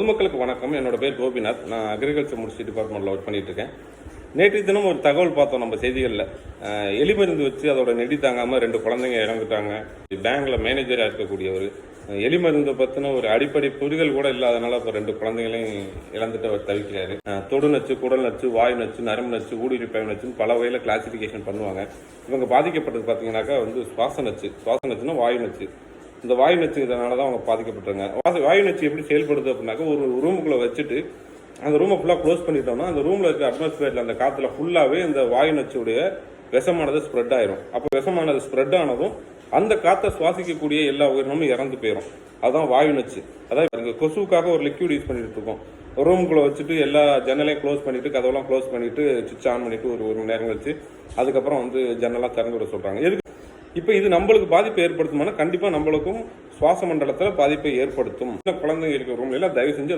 பொதுமக்களுக்கு வணக்கம். என்னோட பேர் கோபிநாத். நான் அக்ரிகல்ச்சர் முடிச்சு டிபார்ட்மெண்ட்டில் ஒர்க் பண்ணிட்டு இருக்கேன். நேற்று தினம் ஒரு தகவல் பார்த்தோம் நம்ம செய்திகளில். எலி மருந்து வச்சு அதோட நெடி தாங்காமல் 2 குழந்தைங்க இறந்துட்டாங்க. பேங்கில் மேனேஜராக இருக்கக்கூடியவர் எலி மருந்தை பற்றின ஒரு அடிப்படை புரிதல் கூட இல்லாதனால இப்போ 2 குழந்தைங்களையும் இழந்துட்டு அவர் தவிக்கிறாரு. தொடு நச்சு, குடல் நச்சு, வாய் நச்சு, நரம்பு நச்சு, ஊடுருவி நச்சுன்னு பல வகையில் கிளாசிஃபிகேஷன் பண்ணுவாங்க. இவங்க பாதிக்கப்பட்டது பார்த்தீங்கன்னாக்கா சுவாச நச்சுன்னா வாயு நச்சு. இந்த வாயு நச்சு இதனால தான் அவங்க பாதிக்கப்பட்டாங்க. வாயு நச்சு எப்படி செயல்படுது அப்படின்னாக்கா, ஒரு ரூமுக்குள்ளே வச்சுட்டு அந்த ரூமை ஃபுல்லாக க்ளோஸ் பண்ணிட்டோம்னா அந்த ரூமில் இருக்க அட்மாஸ்பியரில் அந்த காற்றுல ஃபுல்லாகவே இந்த வாயு நச்சுடைய விஷமானது ஸ்ப்ரெட் ஆயிரும். அப்போ விஷமானது ஸ்ப்ரெட் ஆனதும் அந்த காற்றை சுவாசிக்கக்கூடிய எல்லா உயிரினமும் இறந்து போயிடும். அதுதான் வாயு நச்சு. அதாவது கொசுவுக்காக ஒரு லிக்யூட் யூஸ் பண்ணிட்டு இருக்கோம். ரூமுக்குள்ளே வச்சுட்டு எல்லா ஜன்னலையும் க்ளோஸ் பண்ணிட்டு, கதவெல்லாம் க்ளோஸ் பண்ணிட்டு, சுவிட்ச் ஆன் பண்ணிட்டு ஒரு மணி நேரம் கழிச்சு அதுக்கப்புறம் ஜன்னலாம் திறந்து விட சொல்கிறாங்க. எதுக்கு? இப்போ இது நம்மளுக்கு பாதிப்பை ஏற்படுத்துமானா கண்டிப்பாக நம்மளுக்கும் சுவாச மண்டலத்தில் பாதிப்பை ஏற்படுத்தும். குழந்தைங்க இருக்கிற ரூம்ல தயவு செஞ்சு